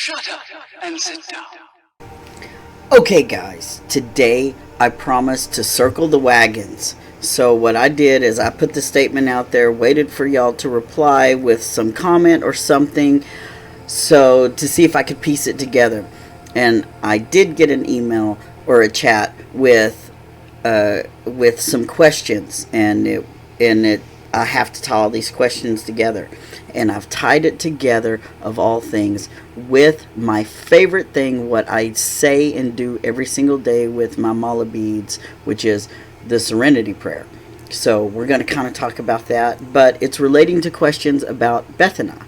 Shut up and sit down. Okay guys, today I promised to circle the wagons. So what I did is I put the statement out there, waited for y'all to reply with some comment or something, so to see if I could piece it together. And I did get an email or a chat with some questions, and I have to tie all these questions together. And I've tied it together, of all things, with my favorite thing, what I say and do every single day with my mala beads, which is the Serenity Prayer. So we're going to kind of talk about that, but it's relating to questions about Beth and I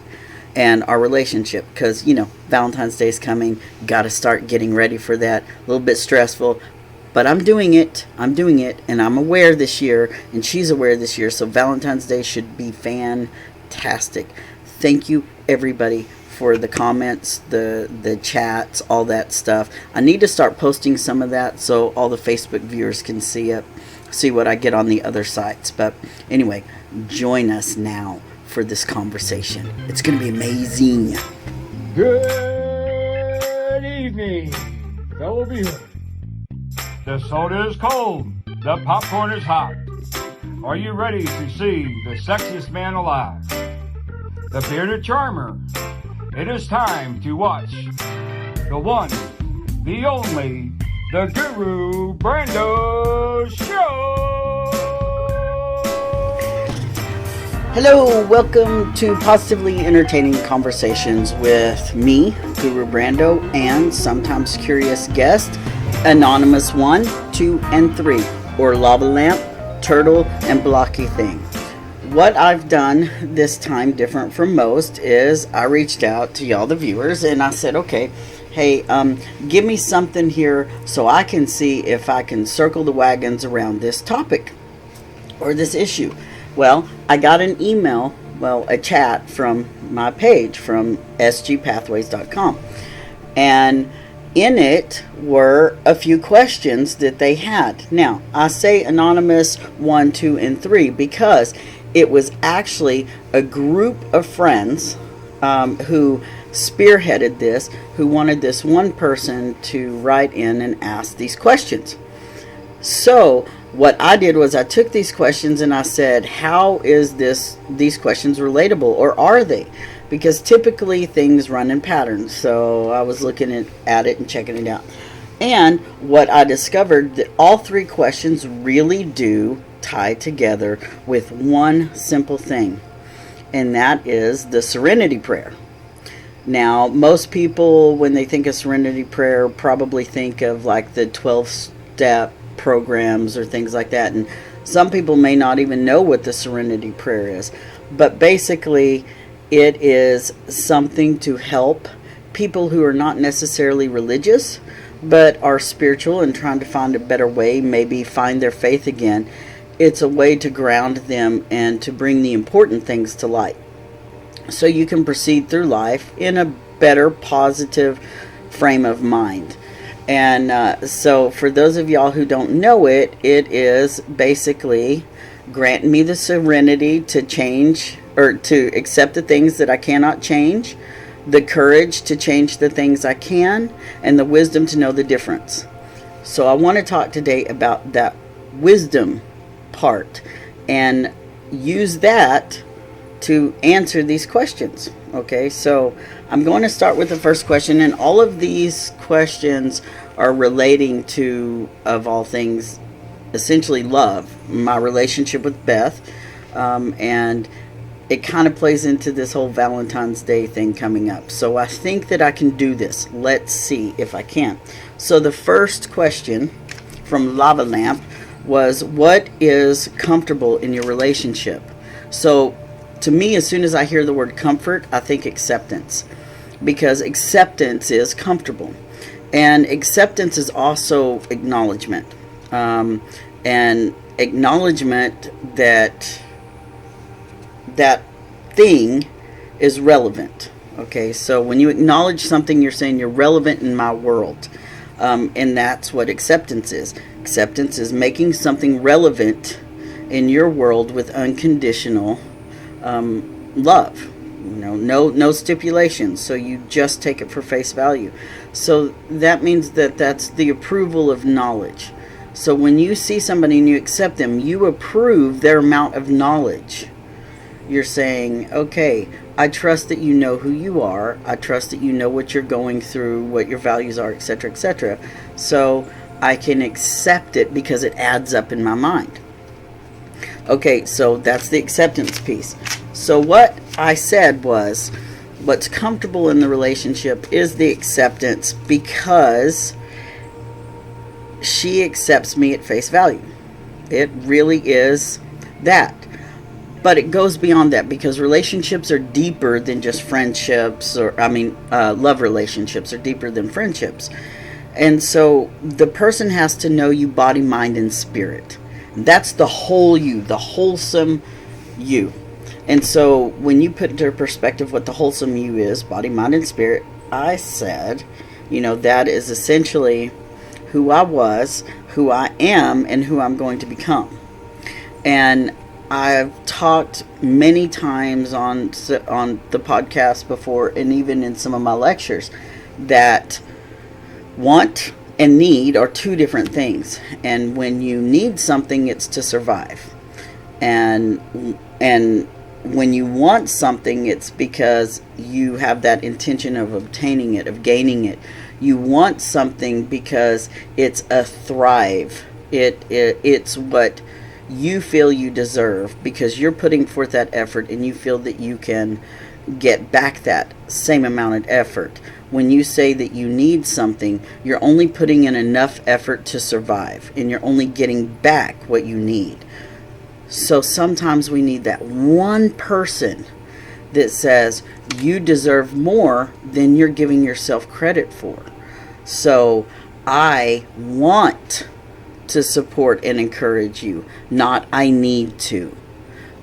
and our relationship, because, you know, Valentine's Day is coming, got to start getting ready for that. A little bit stressful, but I'm doing it, and I'm aware this year, and she's aware this year, so Valentine's Day should be fantastic. Thank you, everybody, for the comments, the chats, all that stuff. I need to start posting some of that so all the Facebook viewers can see it, see what I get on the other sites. But anyway, join us now for this conversation. It's going to be amazing. Good evening, fellow viewers. The soda is cold, the popcorn is hot. Are you ready to see the sexiest man alive? The bearded charmer. It is time to watch the one, the only, the Guru Brando Show! Hello, welcome to Positively Entertaining Conversations with me, Guru Brando, and sometimes curious guest, Anonymous 1, 2, and 3, or Lava Lamp, Turtle, and Blocky Thing. What I've done this time, different from most, is I reached out to y'all, the viewers, and I said, okay, hey, give me something here so I can see if I can circle the wagons around this topic or this issue. Well, I got an email, a chat from my page, from sgpathways.com, and in it were a few questions that they had. Now, I say Anonymous 1, 2, and 3 because it was actually a group of friends who spearheaded this, who wanted this one person to write in and ask these questions. So what I did was I took these questions and I said, how is these questions relatable, or are they? Because typically things run in patterns. So I was looking at it and checking it out. And what I discovered, that all three questions really do tie together with one simple thing, and that is the Serenity Prayer. Now, most people, when they think of Serenity Prayer, probably think of like the 12-step programs or things like that, and some people may not even know what the Serenity Prayer is. But basically, it is something to help people who are not necessarily religious, but are spiritual and trying to find a better way, maybe find their faith again. It's a way to ground them and to bring the important things to light, so you can proceed through life in a better, positive frame of mind. And so for those of y'all who don't know it, it is basically grant me the serenity to change, or to accept the things that I cannot change, the courage to change the things I can, and the wisdom to know the difference. So I want to talk today about that wisdom part and use that to answer these questions. Okay, so I'm going to start with the first question, and all of these questions are relating to, of all things, essentially love, my relationship with Beth, and it kind of plays into this whole Valentine's Day thing coming up. So I think that I can do this. Let's see if I can. So the first question from Lava Lamp was, what is comfortable in your relationship? So to me, as soon as I hear the word comfort, I think acceptance, because acceptance is comfortable, and acceptance is also acknowledgement, and acknowledgement that that thing is relevant. Okay, so when you acknowledge something, you're saying you're relevant in my world, and that's what acceptance is. Acceptance is making something relevant in your world with unconditional love. No stipulations. So you just take it for face value. So that means that that's the approval of knowledge. So when you see somebody and you accept them, you approve their amount of knowledge. You're saying, okay, I trust that you know who you are. I trust that you know what you're going through, what your values are, etc., etc. So I can accept it because it adds up in my mind. Okay, so that's the acceptance piece. So what I said was, what's comfortable in the relationship is the acceptance, because she accepts me at face value. It really is that. But it goes beyond that, because relationships are deeper than just friendships, love relationships are deeper than friendships. And so the person has to know you body, mind, and spirit. That's the whole you, the wholesome you. And so when you put into perspective what the wholesome you is, body, mind, and spirit, I said, that is essentially who I was, who I am, and who I'm going to become. And I've talked many times on the podcast before, and even in some of my lectures, that want and need are two different things. And when you need something, it's to survive. And when you want something, it's because you have that intention of obtaining it, of gaining it. You want something because it's a thrive. It's what you feel you deserve, because you're putting forth that effort and you feel that you can get back that same amount of effort. When you say that you need something, you're only putting in enough effort to survive, and you're only getting back what you need. So sometimes we need that one person that says you deserve more than you're giving yourself credit for. So I want to support and encourage you, not I need to.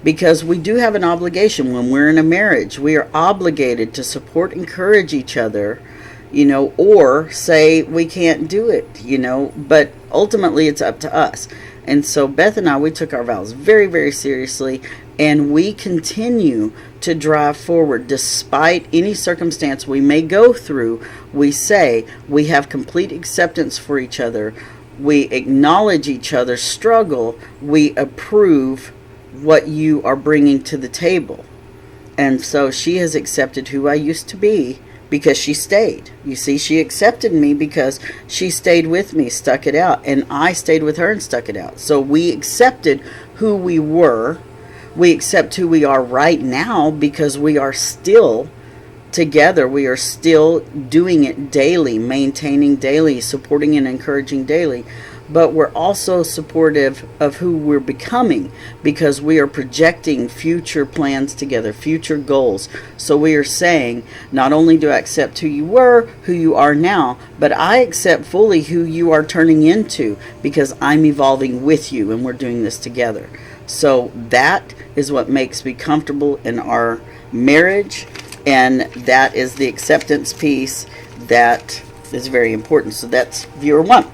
Because we do have an obligation when we're in a marriage. We are obligated to support, encourage each other, or say we can't do it, but ultimately it's up to us. And so Beth and I, we took our vows very, very seriously, and we continue to drive forward despite any circumstance we may go through. We say we have complete acceptance for each other. We acknowledge each other's struggle. We approve what you are bringing to the table. And so she has accepted who I used to be because she stayed. You see, she accepted me because she stayed with me, stuck it out. And I stayed with her and stuck it out. So we accepted who we were. We accept who we are right now because we are still together. We are still doing it daily, maintaining daily, supporting and encouraging daily. But we're also supportive of who we're becoming, because we are projecting future plans together, future goals. So we are saying, not only do I accept who you were, who you are now, but I accept fully who you are turning into, because I'm evolving with you and we're doing this together. So that is what makes me comfortable in our marriage, and that is the acceptance piece that is very important. So that's viewer 1.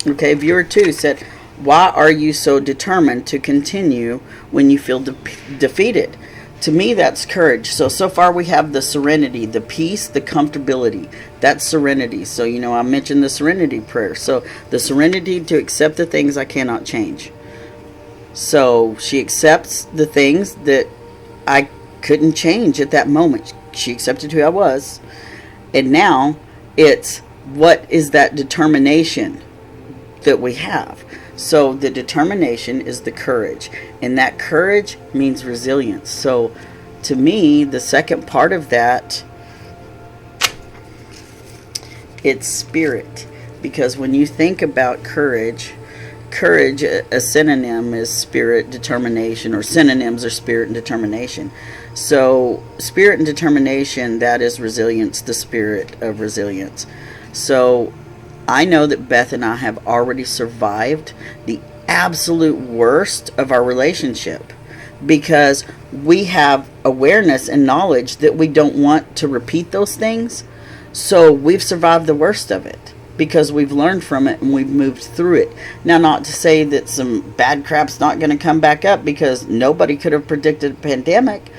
Okay, viewer 2 said, why are you so determined to continue when you feel defeated? To me, that's courage. So far we have the serenity, the peace, the comfortability. That's serenity. So, I mentioned the serenity prayer. So the serenity to accept the things I cannot change. So she accepts the things that I couldn't change at that moment. She accepted who I was. And now it's, what is that determination that we have? So the determination is the courage, and that courage means resilience. So to me, the second part of that, it's spirit, because when you think about courage, a synonym is spirit, determination, or synonyms are spirit and determination. So spirit and determination, that is resilience, the spirit of resilience. So I know that Beth and I have already survived the absolute worst of our relationship, because we have awareness and knowledge that we don't want to repeat those things. So we've survived the worst of it because we've learned from it and we've moved through it. Now, not to say that some bad crap's not going to come back up, because nobody could have predicted a pandemic,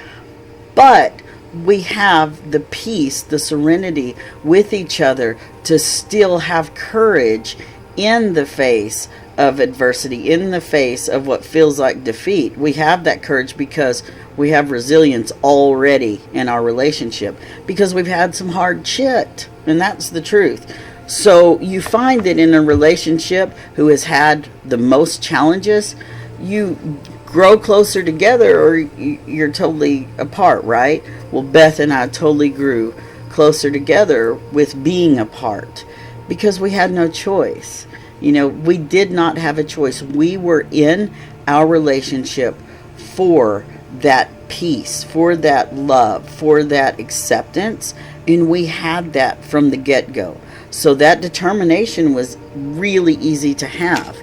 but we have the peace, the serenity with each other to still have courage in the face of adversity, in the face of what feels like defeat. We have that courage because we have resilience already in our relationship, because we've had some hard shit, and that's the truth. So you find that in a relationship who has had the most challenges, you grow closer together or you're totally apart, right? Well, Beth and I totally grew closer together with being apart because we had no choice. You know, we did not have a choice. We were in our relationship for that peace, for that love, for that acceptance, and we had that from the get-go. So that determination was really easy to have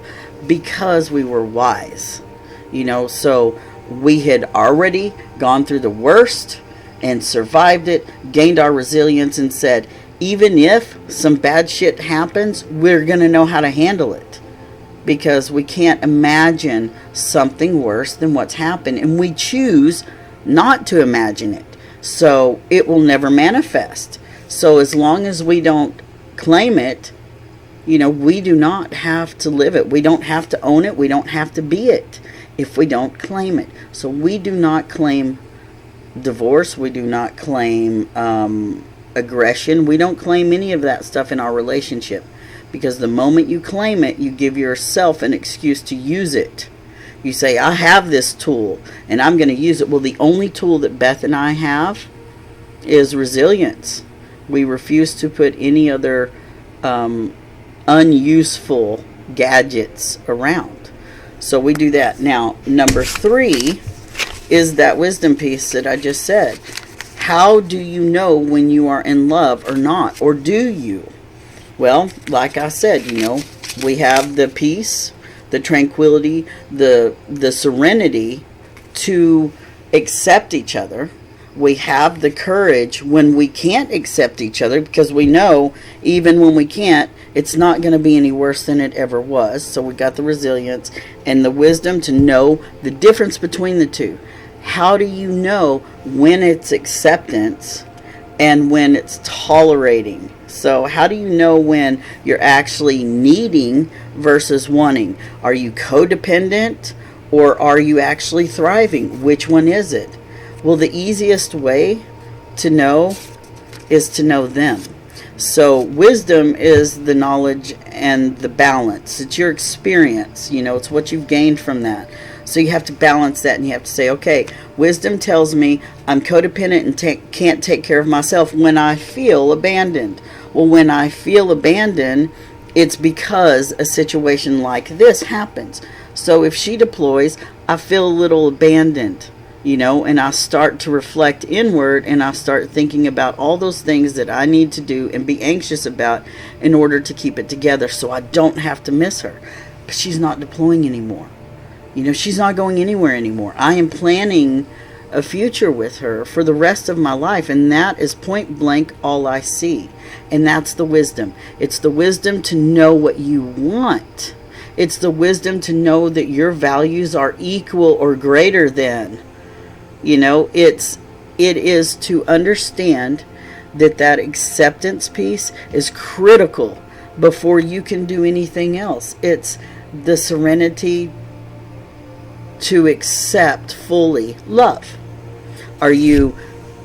because we were wise. You know, so we had already gone through the worst and survived it, gained our resilience, and said, even if some bad shit happens, we're going to know how to handle it, because we can't imagine something worse than what's happened, and we choose not to imagine it, so it will never manifest. So as long as we don't claim it, you know, we do not have to live it. We don't have to own it. We don't have to be it if we don't claim it. So we do not claim divorce. We do not claim aggression. We don't claim any of that stuff in our relationship, because the moment you claim it, you give yourself an excuse to use it. You say, I have this tool and I'm going to use it. Well, the only tool that Beth and I have is resilience. We refuse to put any other unuseful gadgets around. So we do that. Now, number 3 is that wisdom piece that I just said. How do you know when you are in love or not? Or do you? Well, like I said, you know, we have the peace, the tranquility, the serenity to accept each other. We have the courage when we can't accept each other, because we know even when we can't, it's not going to be any worse than it ever was. So we got the resilience and the wisdom to know the difference between the two. How do you know when it's acceptance and when it's tolerating? So how do you know when you're actually needing versus wanting? Are you codependent or are you actually thriving? Which one is it? Well, the easiest way to know is to know them. So wisdom is the knowledge and the balance. It's your experience. You know, it's what you've gained from that. So you have to balance that, and you have to say, okay, wisdom tells me I'm codependent and can't take care of myself when I feel abandoned. Well, when I feel abandoned, it's because a situation like this happens. So if she deploys, I feel a little abandoned, you know, and I start to reflect inward, and I start thinking about all those things that I need to do and be anxious about in order to keep it together so I don't have to miss her. But she's not deploying anymore. You know, she's not going anywhere anymore. I am planning a future with her for the rest of my life, and that is point blank all I see. And that's the wisdom. It's the wisdom to know what you want. It's the wisdom to know that your values are equal or greater than. You know, it is to understand that acceptance piece is critical before you can do anything else. It's the serenity to accept fully love. Are you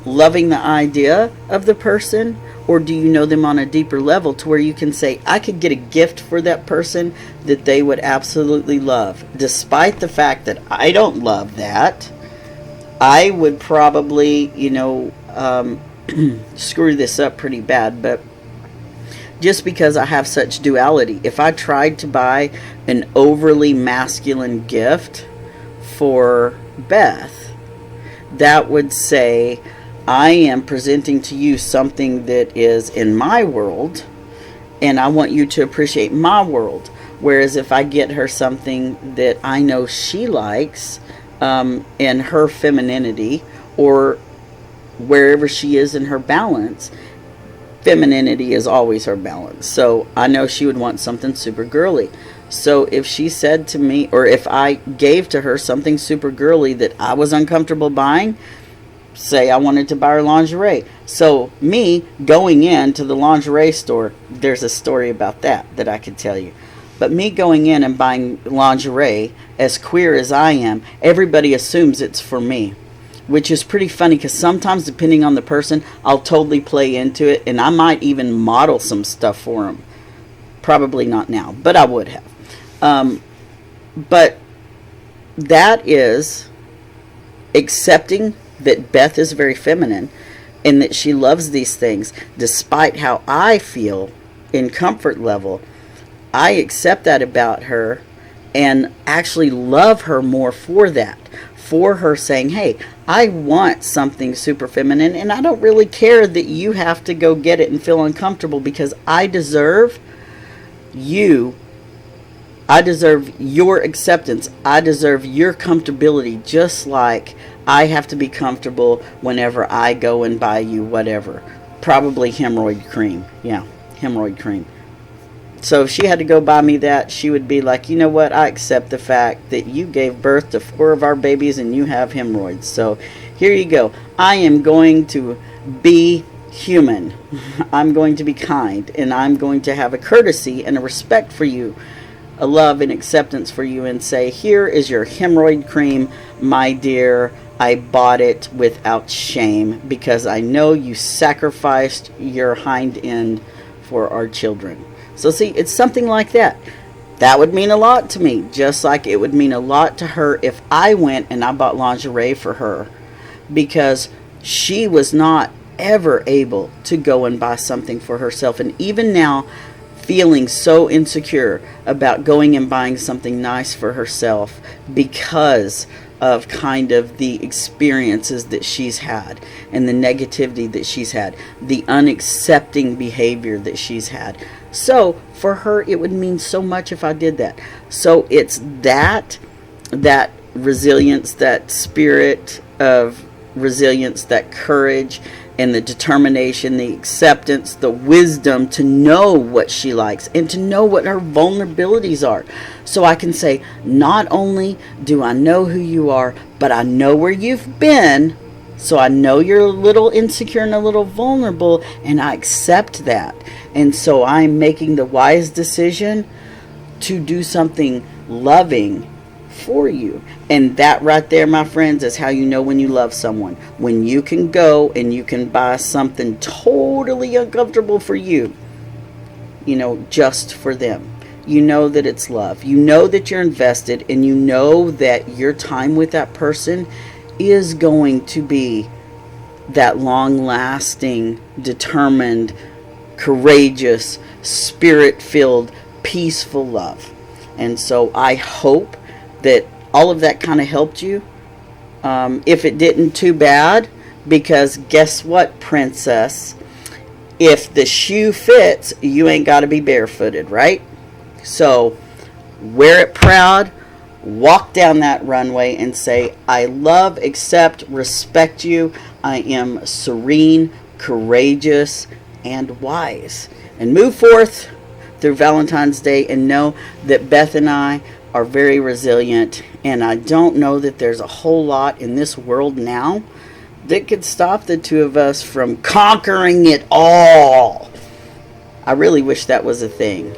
loving the idea of the person, or do you know them on a deeper level to where you can say, I could get a gift for that person that they would absolutely love, despite the fact that I don't love that. I would probably, you know, screw this up pretty bad, but just because I have such duality, if I tried to buy an overly masculine gift for Beth, that would say, I am presenting to you something that is in my world, and I want you to appreciate my world. Whereas if I get her something that I know she likes, in her femininity, or wherever she is in her balance, femininity is always her balance. So I know she would want something super girly. So if she said to me, or if I gave to her something super girly that I was uncomfortable buying, say I wanted to buy her lingerie. So me going into the lingerie store, there's a story about that I could tell you. But me going in and buying lingerie, as queer as I am, everybody assumes it's for me. Which is pretty funny because sometimes, depending on the person, I'll totally play into it, and I might even model some stuff for them. Probably not now, but I would have. But that is accepting that Beth is very feminine and that she loves these things, despite how I feel in comfort level. I accept that about her and actually love her more for that. For her saying, hey, I want something super feminine, and I don't really care that you have to go get it and feel uncomfortable, because I deserve you. I deserve your acceptance. I deserve your comfortability, just like I have to be comfortable whenever I go and buy you whatever. Probably hemorrhoid cream. Yeah, hemorrhoid cream. So if she had to go buy me that, she would be like, you know what, I accept the fact that you gave birth to 4 of our babies and you have hemorrhoids. So here you go. I am going to be human. I'm going to be kind, and I'm going to have a courtesy and a respect for you, a love and acceptance for you, and say, here is your hemorrhoid cream, my dear. I bought it without shame because I know you sacrificed your hind end for our children. So see, it's something like that. That would mean a lot to me, just like it would mean a lot to her if I went and I bought lingerie for her, because she was not ever able to go and buy something for herself. And even now, feeling so insecure about going and buying something nice for herself because of kind of the experiences that she's had and the negativity that she's had, the unaccepting behavior that she's had. So for her, it would mean so much if I did that. So it's that resilience, that spirit of resilience, that courage, and the determination, the acceptance, the wisdom to know what she likes and to know what her vulnerabilities are. So I can say, not only do I know who you are, but I know where you've been. So I know you're a little insecure and a little vulnerable, and I accept that. And so I'm making the wise decision to do something loving for you. And that right there, my friends, is how you know when you love someone. When you can go and you can buy something totally uncomfortable for you, just for them. You know that it's love. You know that you're invested, and you know that your time with that person is going to be that long-lasting, determined, courageous, spirit-filled, peaceful love. And so I hope that all of that kind of helped you. If it didn't, too bad, because guess what, princess? If the shoe fits, you ain't got to be barefooted, right? So wear it proud. Walk down that runway and say, I love, accept, respect you. I am serene, courageous, and wise. And move forth through Valentine's Day and know that Beth and I are very resilient. And I don't know that there's a whole lot in this world now that could stop the two of us from conquering it all. I really wish that was a thing.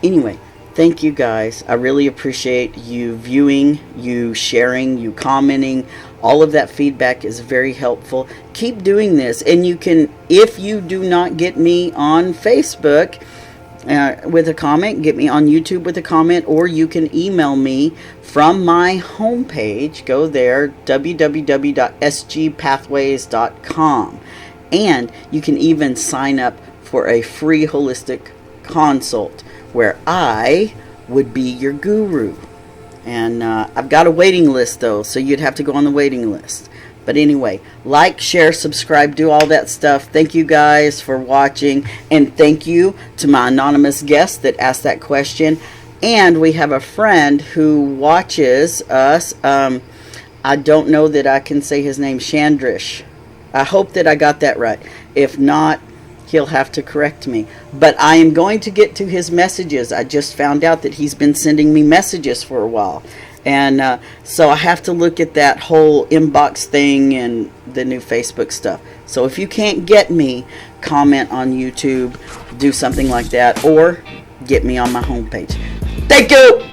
Anyway, thank you guys. I really appreciate you viewing, you sharing, you commenting. All of that feedback is very helpful. Keep doing this. And you can, if you do not get me on Facebook with a comment, get me on YouTube with a comment, or you can email me from my homepage. Go there, www.sgpathways.com. And you can even sign up for a free holistic consult where I would be your guru. And I've got a waiting list though, so you'd have to go on the waiting list. But anyway, like, share, subscribe, do all that stuff. Thank you guys for watching, and thank you to my anonymous guest that asked that question. And we have a friend who watches us. I don't know that I can say his name, Chandrish. I hope that I got that right. If not, he'll have to correct me. But I am going to get to his messages. I just found out that he's been sending me messages for a while. And so I have to look at that whole inbox thing and the new Facebook stuff. So if you can't get me, comment on YouTube, do something like that, or get me on my homepage. Thank you!